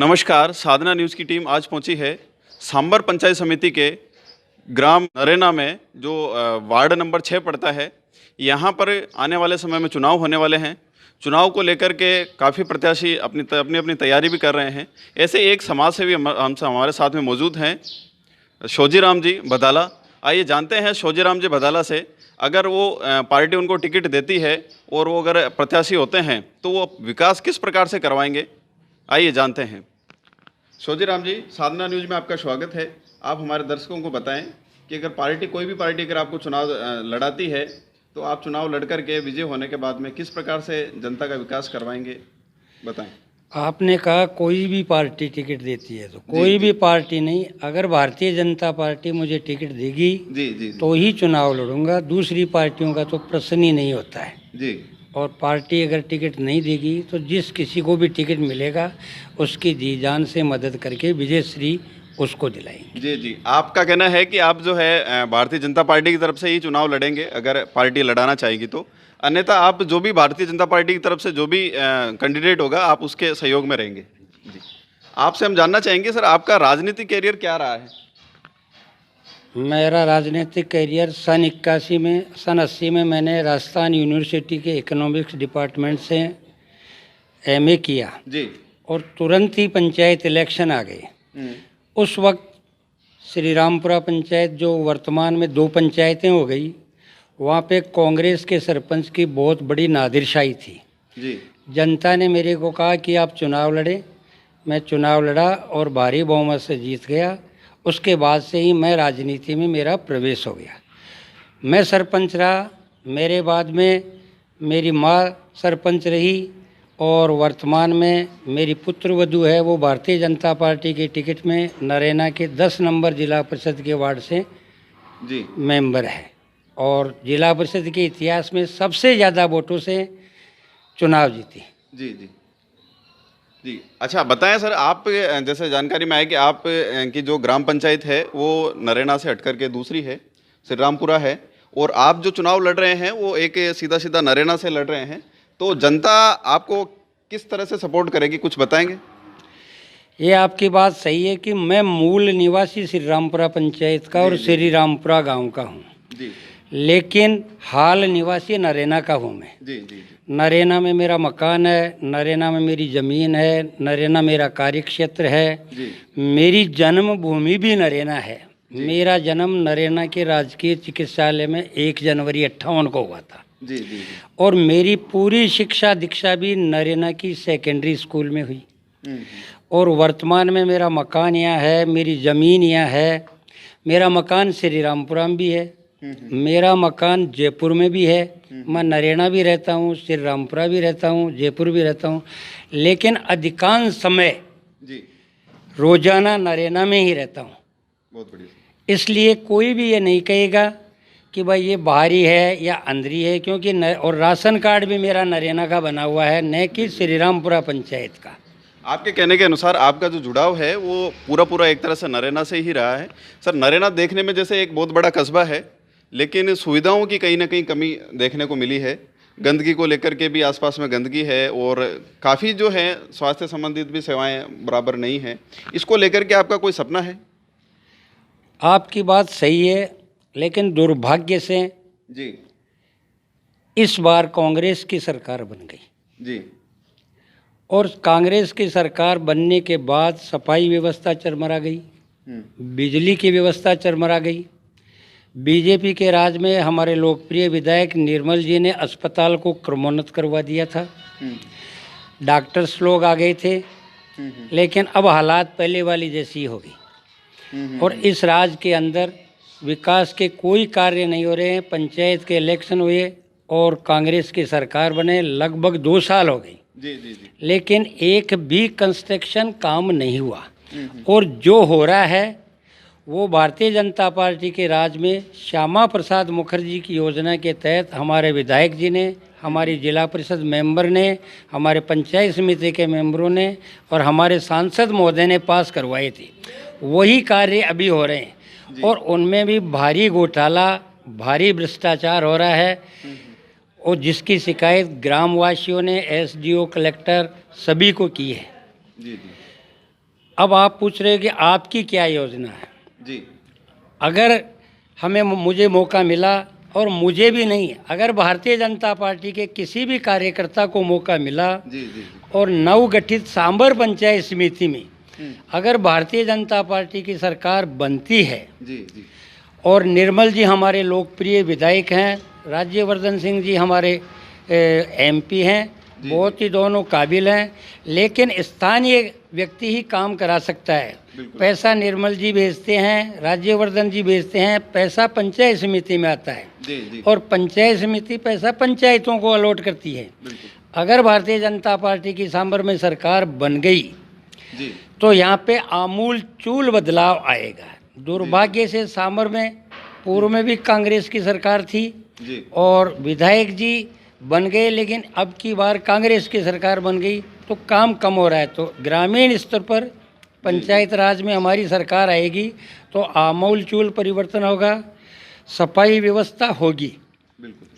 नमस्कार। साधना न्यूज़ की टीम आज पहुंची है सांबर पंचायत समिति के ग्राम नरेना में, जो वार्ड नंबर 6 पड़ता है। यहां पर आने वाले समय में चुनाव होने वाले हैं। चुनाव को लेकर के काफ़ी प्रत्याशी अपनी तैयारी भी कर रहे हैं। ऐसे एक समाज सेवी हमारे साथ में मौजूद हैं, शोजीराम जी भदाला। आइए जानते हैं शोजीराम जी भदाला से, अगर वो पार्टी उनको टिकट देती है और वो अगर प्रत्याशी होते हैं तो वो विकास किस प्रकार से करवाएंगे, आइए जानते हैं। शोजीराम जी, साधना न्यूज़ में आपका स्वागत है। आप हमारे दर्शकों को बताएं कि अगर कोई भी पार्टी अगर आपको चुनाव लड़ाती है तो आप चुनाव लड़ कर के विजय होने के बाद में किस प्रकार से जनता का विकास करवाएंगे, बताएं। आपने कहा कोई भी पार्टी टिकट देती है, तो कोई भी पार्टी नहीं, अगर भारतीय जनता पार्टी मुझे टिकट देगी जी तो ही चुनाव लड़ूंगा। दूसरी पार्टियों का तो प्रश्न ही नहीं होता है जी। और पार्टी अगर टिकट नहीं देगी तो जिस किसी को भी टिकट मिलेगा उसकी जी जान से मदद करके विजय श्री उसको दिलाएंगे। जी जी, आपका कहना है कि आप जो है भारतीय जनता पार्टी की तरफ से ही चुनाव लड़ेंगे अगर पार्टी लड़ाना चाहेगी तो, अन्यथा आप जो भी भारतीय जनता पार्टी की तरफ से जो भी कैंडिडेट होगा आप उसके सहयोग में रहेंगे। जी, आपसे हम जानना चाहेंगे सर, आपका राजनीतिक कैरियर क्या रहा है? मेरा राजनीतिक करियर सन 80 में मैंने राजस्थान यूनिवर्सिटी के इकोनॉमिक्स डिपार्टमेंट से एमए किया जी। और तुरंत ही पंचायत इलेक्शन आ गए। उस वक्त श्री रामपुरा पंचायत, जो वर्तमान में 2 पंचायतें हो गई, वहाँ पे कांग्रेस के सरपंच की बहुत बड़ी नादिरशाही थी जी। जनता ने मेरे को कहा कि आप चुनाव लड़ें। मैं चुनाव लड़ा और भारी बहुमत से जीत गया। उसके बाद से ही मैं राजनीति में मेरा प्रवेश हो गया। मैं सरपंच रहा, मेरे बाद में मेरी माँ सरपंच रही और वर्तमान में मेरी पुत्र वधू है, वो भारतीय जनता पार्टी के टिकट में नरेना के 10 नंबर जिला परिषद के वार्ड से जी मेंबर है और जिला परिषद के इतिहास में सबसे ज़्यादा वोटों से चुनाव जीती। जी जी जी, अच्छा बताएं सर, आप जैसे जानकारी में आए कि आप की जो ग्राम पंचायत है वो नरेना से हटकर के दूसरी है, श्री रामपुरा है, और आप जो चुनाव लड़ रहे हैं वो एक सीधा नरेना से लड़ रहे हैं, तो जनता आपको किस तरह से सपोर्ट करेगी, कुछ बताएंगे? ये आपकी बात सही है कि मैं मूल निवासी श्री रामपुरा पंचायत का और श्री रामपुरा गाँव का हूँ, लेकिन हाल निवासी नरेना का हूँ मैं जी। नरेना में मेरा मकान है, नरेना में मेरी ज़मीन है, नरेना मेरा कार्यक्षेत्र है, मेरी जन्मभूमि भी नरेना है। मेरा जन्म नरेना के राजकीय चिकित्सालय में 1 जनवरी 58 को हुआ था जी। और मेरी पूरी शिक्षा दीक्षा भी नरेना की सेकेंडरी स्कूल में हुई। और वर्तमान में मेरा मकान यहाँ है, मेरी ज़मीन यहाँ है। मेरा मकान श्री रामपुरा में भी है, मेरा मकान जयपुर में भी है। मैं नरेना भी रहता हूँ, श्री रामपुरा भी रहता हूँ, जयपुर भी रहता हूँ, लेकिन अधिकांश समय जी रोजाना नरेना में ही रहता हूँ। बहुत बढ़िया। इसलिए कोई भी ये नहीं कहेगा कि भाई ये बाहरी है या अंदरी है, क्योंकि और राशन कार्ड भी मेरा नरेना का बना हुआ है, न कि श्री रामपुरा पंचायत का। आपके कहने के अनुसार आपका जो जुड़ाव है वो पूरा एक तरह से नरेना से ही रहा है। सर, नरेना देखने में जैसे एक बहुत बड़ा कस्बा है, लेकिन सुविधाओं की कहीं ना कहीं कमी देखने को मिली है। गंदगी को लेकर के भी आसपास में गंदगी है और काफ़ी जो है स्वास्थ्य संबंधित भी सेवाएं बराबर नहीं हैं। इसको लेकर के आपका कोई सपना है? आपकी बात सही है, लेकिन दुर्भाग्य से जी इस बार कांग्रेस की सरकार बन गई जी। और कांग्रेस की सरकार बनने के बाद सफाई व्यवस्था चरमरा गई, बिजली की व्यवस्था चरमरा गई। बीजेपी के राज में हमारे लोकप्रिय विधायक निर्मल जी ने अस्पताल को क्रमोन्नत करवा दिया था, डॉक्टर्स लोग आ गए थे, लेकिन अब हालात पहले वाली जैसी हो गई। और इस राज के अंदर विकास के कोई कार्य नहीं हो रहे हैं। पंचायत के इलेक्शन हुए और कांग्रेस की सरकार बने, लगभग 2 साल हो गई जी। लेकिन एक भी कंस्ट्रक्शन काम नहीं हुआ। और जो हो रहा है वो भारतीय जनता पार्टी के राज में श्यामा प्रसाद मुखर्जी की योजना के तहत हमारे विधायक जी ने, हमारी जिला परिषद मेंबर ने, हमारे पंचायत समिति के मेंबरों ने और हमारे सांसद महोदय ने पास करवाए थे। वही कार्य अभी हो रहे हैं और उनमें भी भारी घोटाला, भारी भ्रष्टाचार हो रहा है। और जिसकी शिकायत ग्रामवासियों ने एसडीओ, कलेक्टर सभी को की है। अब आप पूछ रहे हो कि आपकी क्या योजना है। जी अगर मुझे मौका मिला, और मुझे भी नहीं, अगर भारतीय जनता पार्टी के किसी भी कार्यकर्ता को मौका मिला जी जी और नवगठित सांबर पंचायत समिति में अगर भारतीय जनता पार्टी की सरकार बनती है जी जी और निर्मल जी हमारे लोकप्रिय विधायक हैं, राज्यवर्धन सिंह जी हमारे एमपी हैं, बहुत ही दोनों काबिल हैं, लेकिन स्थानीय व्यक्ति ही काम करा सकता है। पैसा निर्मल जी भेजते हैं, राज्यवर्धन जी भेजते हैं, पैसा पंचायत समिति में आता है जी जी और पंचायत समिति पैसा पंचायतों को अलॉट करती है। अगर भारतीय जनता पार्टी की सांबर में सरकार बन गई जी तो यहाँ पे आमूल चूल बदलाव आएगा। दुर्भाग्य से सांबर में पूर्व में भी कांग्रेस की सरकार थी जी और विधायक जी बन गए, लेकिन अब की बार कांग्रेस की सरकार बन गई तो काम कम हो रहा है। तो ग्रामीण स्तर पर पंचायत राज में हमारी सरकार आएगी तो आमूल चूल परिवर्तन होगा, सफाई व्यवस्था होगी। बिल्कुल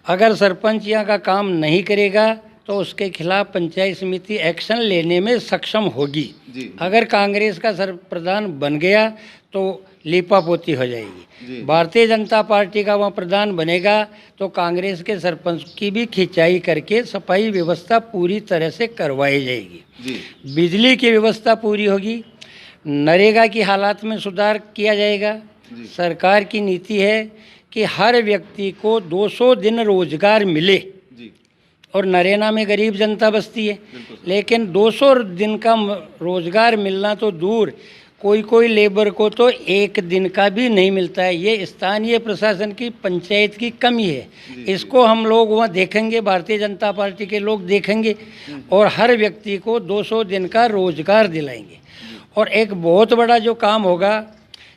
अगर सरपंच यहाँ का काम नहीं करेगा तो उसके खिलाफ पंचायत समिति एक्शन लेने में सक्षम होगी। जी अगर कांग्रेस का प्रधान बन गया तो लीपापोती हो जाएगी। भारतीय जनता पार्टी का वहाँ प्रधान बनेगा तो कांग्रेस के सरपंच की भी खिंचाई करके सफाई व्यवस्था पूरी तरह से करवाई जाएगी। जी बिजली की व्यवस्था पूरी होगी, नरेगा की हालात में सुधार किया जाएगा। सरकार की नीति है कि हर व्यक्ति को 200 दिन रोजगार मिले जी और नरेगा में गरीब जनता बसती है, लेकिन 200 दिन का रोजगार मिलना तो दूर, कोई लेबर को तो एक दिन का भी नहीं मिलता है। ये स्थानीय प्रशासन की, पंचायत की कमी है। इसको हम लोग वहाँ देखेंगे, भारतीय जनता पार्टी के लोग देखेंगे और हर व्यक्ति को 200 दिन का रोजगार दिलाएंगे। और एक बहुत बड़ा जो काम होगा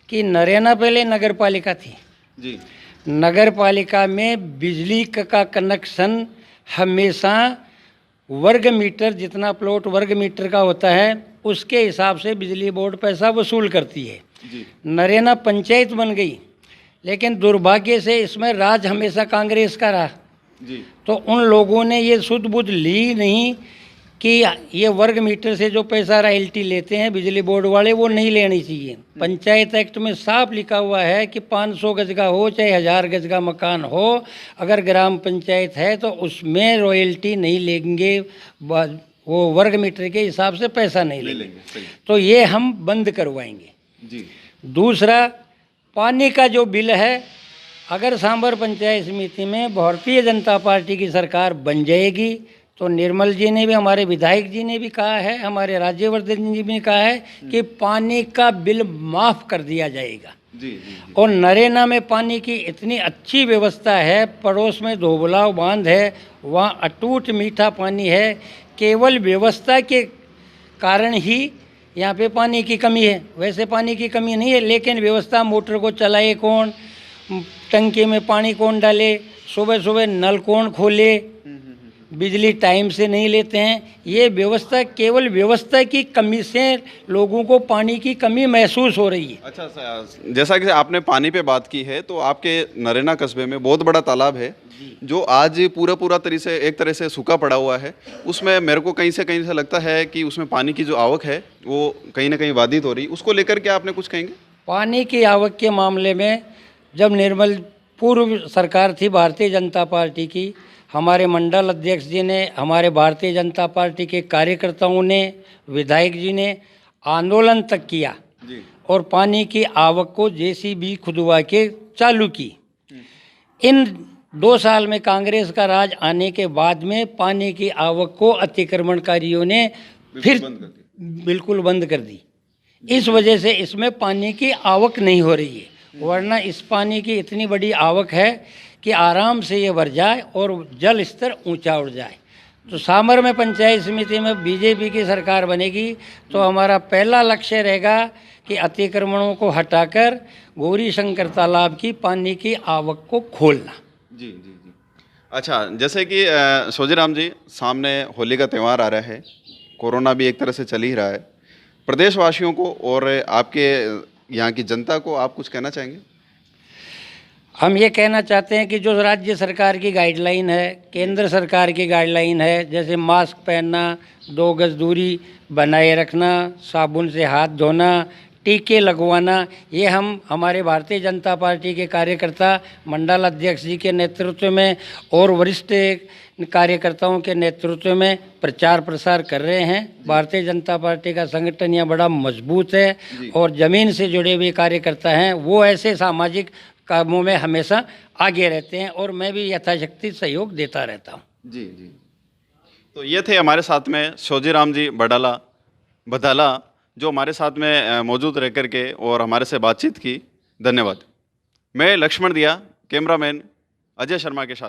कि नरेगा पहले नगर पालिका थी जी नगर पालिका में बिजली का कनेक्शन हमेशा वर्ग मीटर, जितना प्लॉट वर्ग मीटर का होता है उसके हिसाब से बिजली बोर्ड पैसा वसूल करती है। नरेगा पंचायत बन गई, लेकिन दुर्भाग्य से इसमें राज हमेशा कांग्रेस का रहा। जी तो उन लोगों ने ये सुध बुध ली नहीं कि ये वर्ग मीटर से जो पैसा रॉयल्टी लेते हैं बिजली बोर्ड वाले, वो नहीं लेनी चाहिए। पंचायत एक्ट में साफ लिखा हुआ है कि 500 गज का हो चाहे 1000 गज का मकान हो, अगर ग्राम पंचायत है तो उसमें रॉयल्टी नहीं लेंगे, वो वर्ग मीटर के हिसाब से पैसा नहीं लेंगे। तो ये हम बंद करवाएंगे। जी दूसरा, पानी का जो बिल है, अगर सांबर पंचायत समिति में भारतीय जनता पार्टी की सरकार बन जाएगी तो निर्मल जी ने भी, हमारे विधायक जी ने भी कहा है, हमारे राज्यवर्धन जी ने कहा है कि पानी का बिल माफ़ कर दिया जाएगा। जी और नरेगा में पानी की इतनी अच्छी व्यवस्था है, पड़ोस में धोबलाव बांध है, वहाँ अटूट मीठा पानी है। केवल व्यवस्था के कारण ही यहाँ पे पानी की कमी है, वैसे पानी की कमी नहीं है, लेकिन व्यवस्था, मोटर को चलाए कौन, टंकी में पानी कौन डाले, सुबह सुबह नल कौन खोले, बिजली टाइम से नहीं लेते हैं। ये व्यवस्था, केवल व्यवस्था की कमी से लोगों को पानी की कमी महसूस हो रही है। अच्छा, जैसा कि आपने पानी पे बात की है, तो आपके नरेगा कस्बे में बहुत बड़ा तालाब है जो आज पूरा एक तरह से सूखा पड़ा हुआ है। उसमें मेरे को कहीं से लगता है कि उसमें पानी की जो आवक है वो कहीं ना कहीं बाधित हो रही। उसको लेकर के आपने कुछ कहेंगे? पानी की आवक के मामले में जब निर्मल पूर्व सरकार थी भारतीय जनता पार्टी की, हमारे मंडल अध्यक्ष जी ने, हमारे भारतीय जनता पार्टी के कार्यकर्ताओं ने, विधायक जी ने आंदोलन तक किया और पानी की आवक को जेसीबी खुदवा के चालू की। इन 2 साल में कांग्रेस का राज आने के बाद में पानी की आवक को अतिक्रमणकारियों ने फिर बिल्कुल बंद कर दी। इस वजह से इसमें पानी की आवक नहीं हो रही है, वरना इस पानी की इतनी बड़ी आवक है कि आराम से ये भर जाए और जल स्तर ऊंचा उठ जाए। तो सांबर में पंचायत समिति में बीजेपी की सरकार बनेगी तो हमारा पहला लक्ष्य रहेगा कि अतिक्रमणों को हटाकर गौरी शंकर तालाब की पानी की आवक को खोलना। जी जी जी। अच्छा, जैसे कि सोजीराम जी, सामने होली का त्यौहार आ रहा है, कोरोना भी एक तरह से चल ही रहा है। प्रदेशवासियों को और आपके यहाँ की जनता को आप कुछ कहना चाहेंगे? हम ये कहना चाहते हैं कि जो राज्य सरकार की गाइडलाइन है, केंद्र सरकार की गाइडलाइन है, जैसे मास्क पहनना, 2 गज दूरी बनाए रखना, साबुन से हाथ धोना, टीके लगवाना, ये हम हमारे भारतीय जनता पार्टी के कार्यकर्ता मंडल अध्यक्ष जी के नेतृत्व में और वरिष्ठ कार्यकर्ताओं के नेतृत्व में प्रचार प्रसार कर रहे हैं। भारतीय जनता पार्टी का संगठन यहाँ बड़ा मजबूत है और ज़मीन से जुड़े हुए कार्यकर्ता हैं, वो ऐसे सामाजिक कामों में हमेशा आगे रहते हैं और मैं भी यथाशक्ति सहयोग देता रहता हूँ। जी जी। तो ये थे हमारे साथ में शोजीराम जी बदाला, जो हमारे साथ में मौजूद रह कर के और हमारे से बातचीत की। धन्यवाद। मैं लक्ष्मण दिया, कैमरामैन अजय शर्मा के साथ।